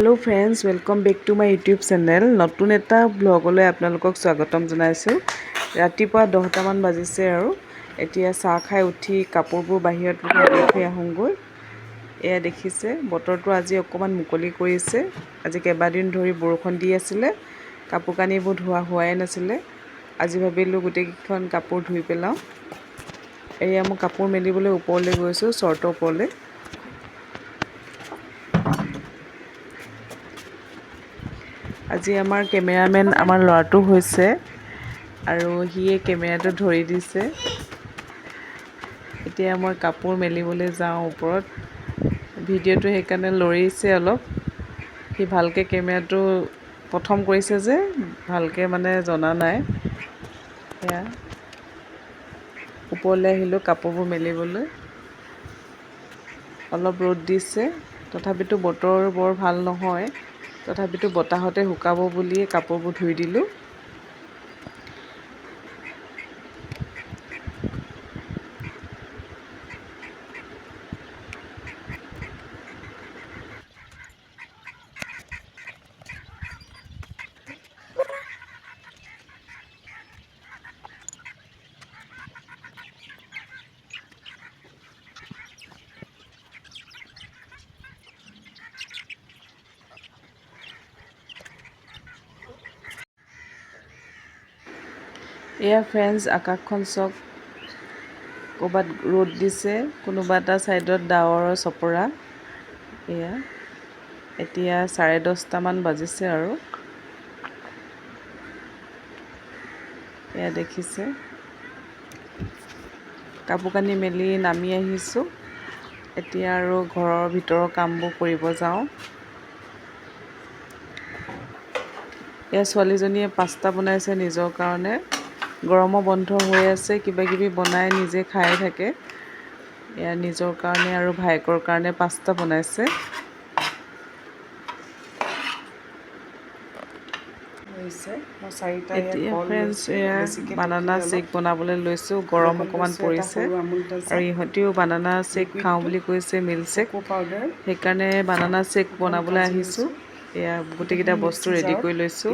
Hello' friends, welcome back to my YouTube channel. নতুন এটা ব্লগলৈ আপোনালোকক স্বাগতম জনাইছোঁ। ৰাতিপুৱা 10টামান বাজিছে আৰু এতিয়া চাহ খাই উঠি কাপোৰবোৰ বাহিৰত মেলি থৈ আহোঁগৈ। এয়া দেখিছে, বতৰটো আজি অকণমান মুকলি কৰিছে। আজি কেইবাদিন ধৰি বৰষুণ দি আছিলে, কাপোৰ কানিবোৰ ধোৱা হোৱাই নাছিলে। আজি ভাবিলোঁ গোটেইকেইখন কাপোৰ ধুই পেলাওঁ। এয়া মই কাপোৰ মেলিবলৈ ওপৰলৈ গৈছোঁ, চৰ্টৰ ওপৰলৈ। আজি আমাৰ কেমেৰামেন আমাৰ ল'ৰাটো হৈছে আৰু সিয়ে কেমেৰাটো ধৰি দিছে। এতিয়া মই কাপোৰ মেলিবলৈ যাওঁ ওপৰত। ভিডিঅ'টো সেইকাৰণে লৰিছে অলপ। সি ভালকৈ কেমেৰাটো প্ৰথম কৰিছে যে ভালকৈ জনা নাই। সেয়া ওপৰলৈ আহিলোঁ কাপোৰবোৰ মেলিবলৈ। অলপ ৰ'দ দিছে, তথাপিতো বতৰ বৰ ভাল নহয়। তথাপিতো বতাহতে শুকাব বুলিয়ে কাপোৰবোৰ ধুই দিলোঁ। এয়া ফ্ৰেণ্ডছ, আকাশখন চাওক। ক'ৰবাত ৰ'দ দিছে, কোনোবা এটা ছাইডত ডাৱৰৰ চপৰা। এয়া এতিয়া 10:30মান বাজিছে আৰু এয়া দেখিছে, কাপোৰ কানি মেলি নামি আহিছোঁ। এতিয়া আৰু ঘৰৰ ভিতৰৰ কামবোৰ কৰিব যাওঁ। এয়া ছোৱালীজনীয়ে পাস্তা বনাইছে নিজৰ কাৰণে। গৰমৰ বন্ধ হৈ আছে, কিবা কিবি বনাই নিজে খাই থাকে। এয়া নিজৰ কাৰণে আৰু ভায়েকৰ কাৰণে পাস্তা বনাইছে। এতিয়া ফ্ৰেণ্ডছ, এয়া বানানা শ্বেক বনাবলৈ লৈছোঁ। গৰম অকণমান পৰিছে আৰু ইহঁতেও বানানা শ্বেক খাওঁ বুলি কৈছে, মিল্ক শ্বেক। সেইকাৰণে বানানা শ্বেক বনাবলৈ আহিছোঁ। এয়া গোটেইকেইটা বস্তু ৰেডি কৰি লৈছোঁ।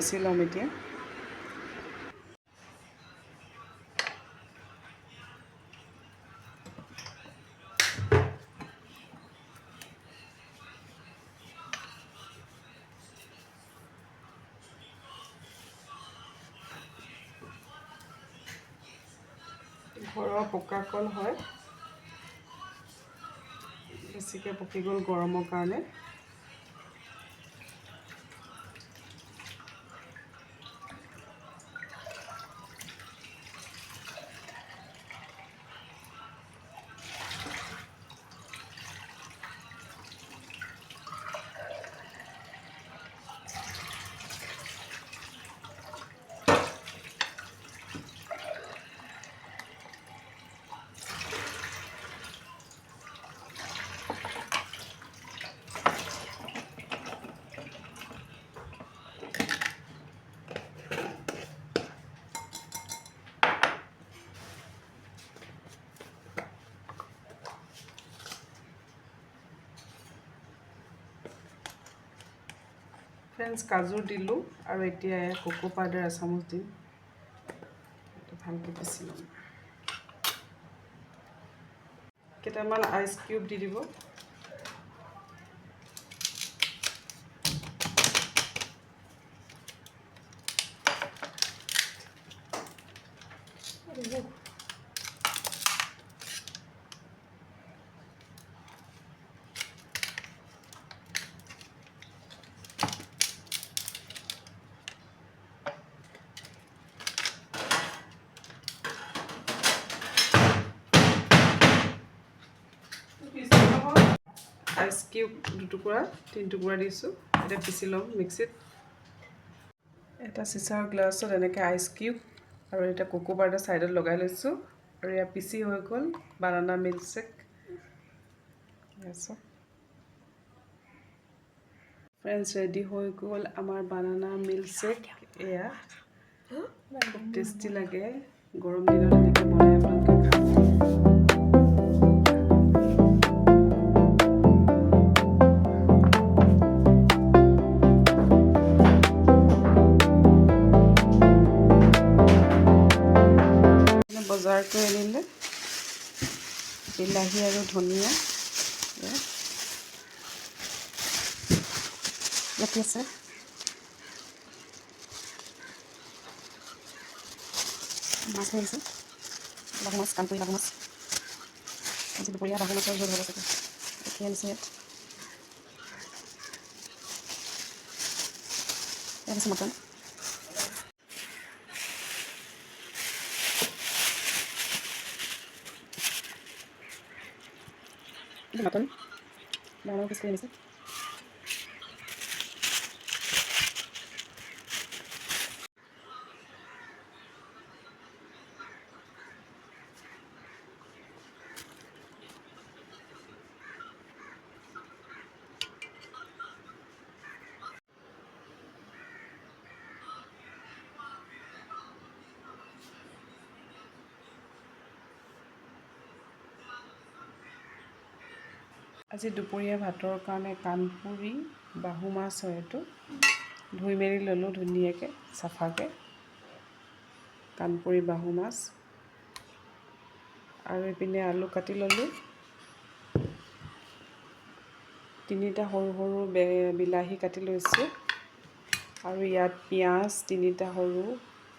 ঘৰৰ পকা কল হয়, বেছিকৈ পকি গ'ল গৰমৰ কাৰণে। ফ্ৰেণ্ডছ, কাজু দিলোঁ আৰু এতিয়া কোকো পাউডাৰ এচামুচ দিম। ভালকৈ পিচি ল'ম। কেইটামান আইচ কিউব দি দিব। আইচ কিউব 3 টুকুৰা দিছোঁ। এতিয়া পিচি ল'ম মিক্সিত। এটা চিচাৰ গ্লাছত এনেকৈ আইচ কিউব আৰু এতিয়া কোকো পাউডাৰ ছাইডত লগাই লৈছোঁ আৰু এয়া পিচি হৈ গ'ল বানানা মিল্ক শ্বেক। ফ্ৰেণ্ডছ, ৰেডি হৈ গ'ল আমাৰ বানানা মিল্ক শ্বেক। এয়া খুব টেষ্টি লাগে। গৰম দিনত এনেকৈ বনাই আপোনালোকে খাব। কালাৰটো আনিলে বিলাহী আৰু ধনিয়া ইয়াতে আছে মাছ হৈ আছে বাহু মাছ কাণপুৰি বাহু মাছ আজি দুপৰীয়া বাহু মাছৰ জোল হ'ব চাগে এতিয়া আনিছে ইয়াত আছে মটন মটন ডাঙৰ পিচ কৰি আনিছে আজি দুপৰীয়া ভাতৰ কাৰণে কাণপুৰি বাহু মাছ হয় এইটো ধুই মেলি ল'লোঁ ধুনীয়াকৈ চাফাকৈ কাণপুৰি বাহু মাছ আৰু এইপিনে আলু কাটি ল'লোঁ তিনিটা সৰু সৰু বিলাহী কাটি লৈছোঁ আৰু ইয়াত পিঁয়াজ তিনিটা সৰু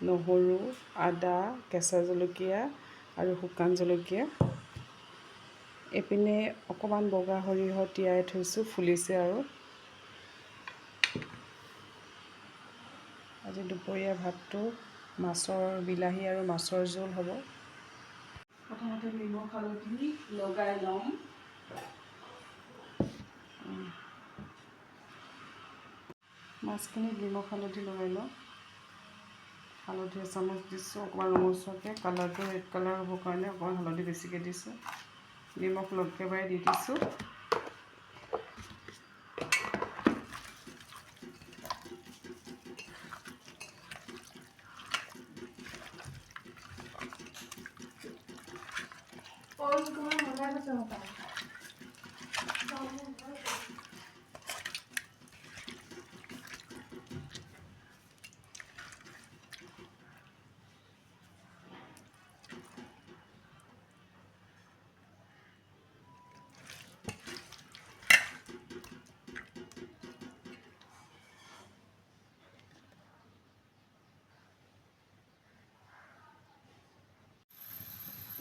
নহৰু আদা কেঁচা জলকীয়া আৰু শুকান জলকীয়া এইপিনে অকণমান বগা সৰিয়হ তিয়াই থৈছোঁ ফুলিছে আৰু আজি দুপৰীয়া ভাতটো মাছৰ বিলাহী আৰু মাছৰ জোল হ'ব প্ৰথমতে নিমখ হালধি লগাই ল'ম মাছখিনিত নিমখ হালধি লগাই লওঁ হালধি এচামুচ দিছোঁ অকণমান ৰঙচুৱাকৈ কালাৰটো ৰেড কালাৰ হ'বৰ কাৰণে অকণমান হালধি বেছিকৈ দিছোঁ নিমখ একেবাৰে দি দিছোঁ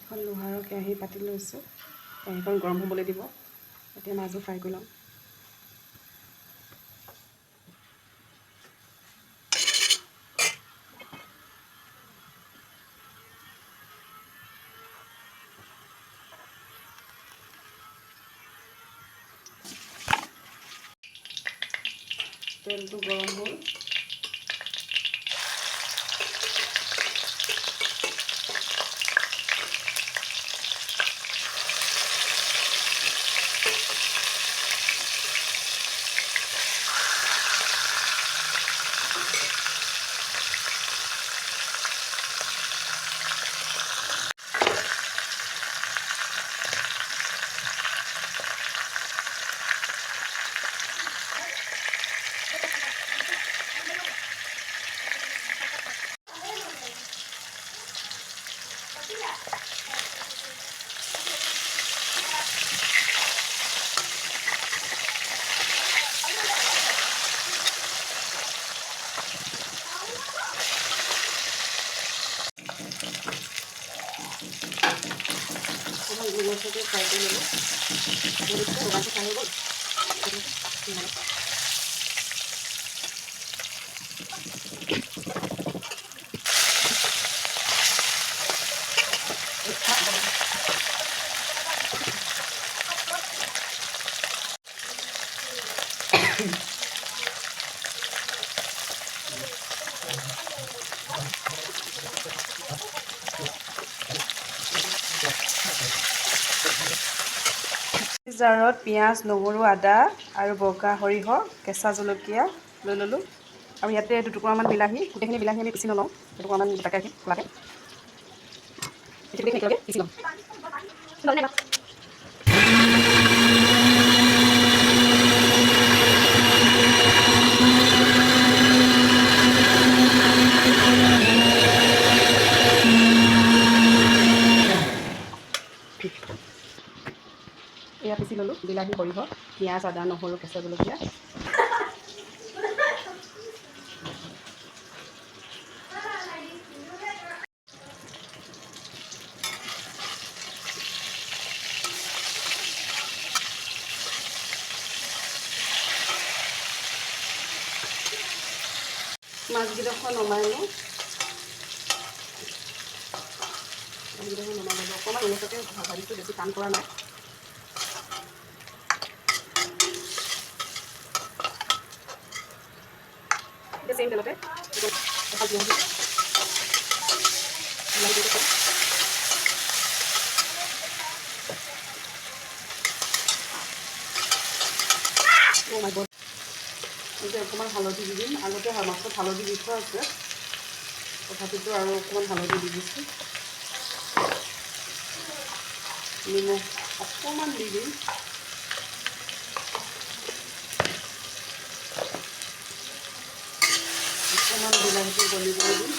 এখন লোহাৰৰ কেৰাহী পাতি লৈছোঁ কেৰাহীখন গৰম হ'বলৈ দিব এতিয়া মাছবোৰ ফ্ৰাই কৰি ল'ম তেলটো গৰম হ'ল মৰিচটো ফ্ৰাই কৰি ল'লোঁ মৰিচটো ৰঙাটো ফ্ৰাই হৈ গ'ল জাৰত পিঁয়াজ নহৰু আদা আৰু বগা সৰিয়হ কেঁচা জলকীয়া লৈ ল'লোঁ আৰু ইয়াতে দুটুকুৰামান বিলাহী গোটেইখিনি বিলাহী আমি পিচি নলওঁ দুটুকুৰামান গোটাকৈ ৰাখি খোলাকৈ একেলগে পিচি ল'ম বিলাহী, সৰিয়হ, পিঁয়াজ, আদা, নহৰু, কেঁচা জলকীয়া। মাছকেইডোখৰ নমাই লওঁ। মাছকেইডোখৰ নমাই ল'ব অকণমান এনেকুৱাকৈ ভাজিছোঁ, বেছি টান কৰা নাই। এতিয়া চেম তেলতে এখন বিলাহী দিছোঁ। এতিয়া অকণমান হালধি দি দিম। আগতে মাছত হালধি দি থোৱা আছে, তথাপিতো আৰু অকণমান হালধি দি দিছোঁ। নিমখ অকণমান দি দিম। অকণমান বিলাহীটো গলিবলৈ দিম।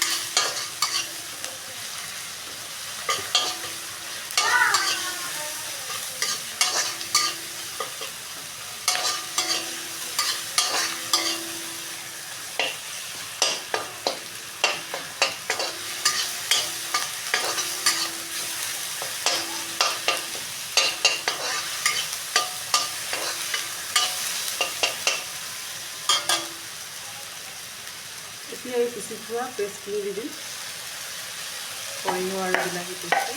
এতিয়া এই পিচি থোৱা পেষ্টখিনি দি দিম, সৰিয়হ আৰু বিলাহী পেষ্টটো।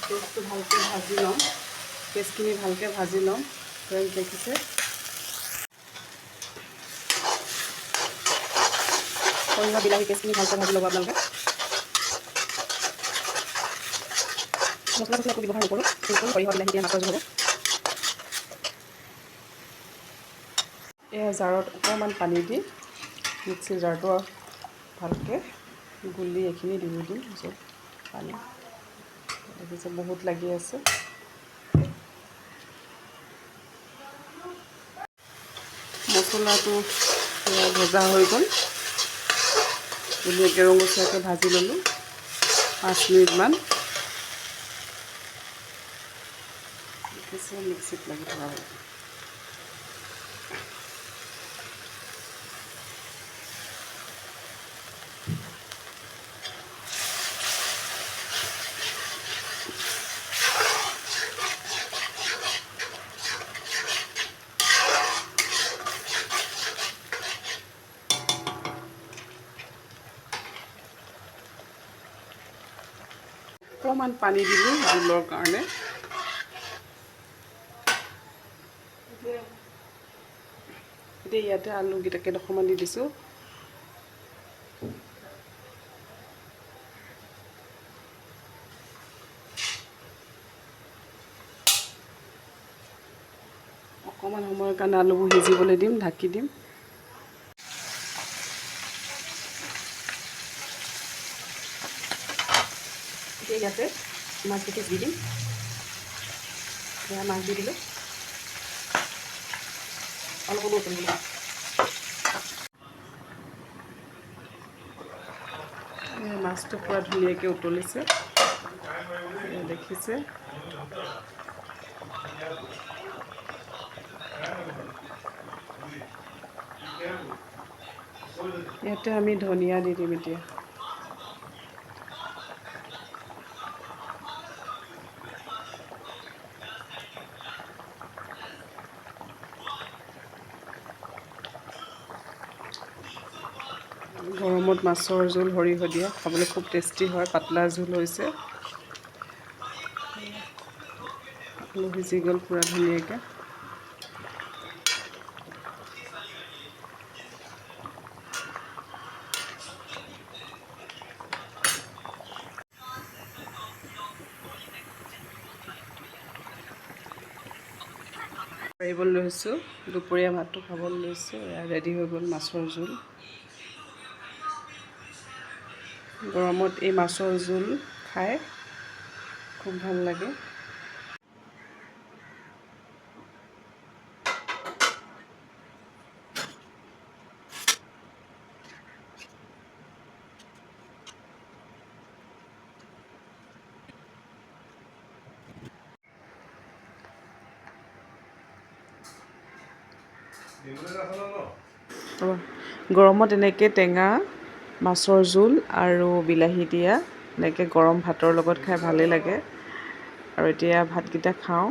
পেষ্টটো ভালকৈ ভাজি ল'ম, পেষ্টখিনি ভালকৈ ভাজি ল'ম। ফ্ৰেঞ্চ দেখিছে, সৰিয়হ বিলাহী পেষ্টখিনি ভালকৈ ভাজি ল'ব আপোনালোকে। মছলা চছলা একো ব্যৱহাৰ নকৰোঁ, চিম্পুল সৰিয়হ বিলাহী দিয়া মাছৰ জোল হ'ব। এয়া জাৰত অকণমান পানী দি মিক্সিৰ জাৰটো ভালকৈ গুলি এইখিনি দি দিম য'ত পানী দেখিছে বহুত লাগি আছে। মছলাটো ভজা হৈ গ'ল, ধুনীয়াকৈ ৰঙচুৱাকৈ ভাজি ল'লোঁ 5 মিনিটমান। দেখিছে মিক্সিত লাগি থকা হ'ল। অকণমান পানী দিলোঁ জোলৰ কাৰণে। এতিয়া ইয়াতে আলুকেইটা কেইডোখৰমান দি দিছোঁ। অকণমান সময়ৰ কাৰণে আলুবোৰ সিজিবলৈ দিম, ঢাকি দিম। এতিয়া ইয়াতে মাছকেইটা দি দিম। এয়া মাছ দি দিলোঁ, অলপ অলপ উতলিব। মাছটো পূৰা ধুনীয়াকৈ উতলিছে, দেখিছে। ইয়াতে আমি ধনিয়া দি দিম এতিয়া। গৰমত মাছৰ জোল সৰিয়হ দিয়া খাবলৈ খুব টেষ্টি হয়, পাতলা জোল হৈছে। আলু সিজি গ'ল পূৰা ধুনীয়াকৈ। পাৰিবলৈ লৈছোঁ, দুপৰীয়া ভাতটো খাবলৈ লৈছোঁ। ৰেডি হৈ গ'ল মাছৰ জোল। গৰমত এই মাছৰ জোল খাই খুব ভাল লাগে। গৰমত এনেকৈ টেঙা মাছৰ জোল আৰু বিলাহী দিয়া এনেকৈ গৰম ভাতৰ লগত খাই ভালেই লাগে। আৰু এতিয়া ভাতকেইটা খাওঁ।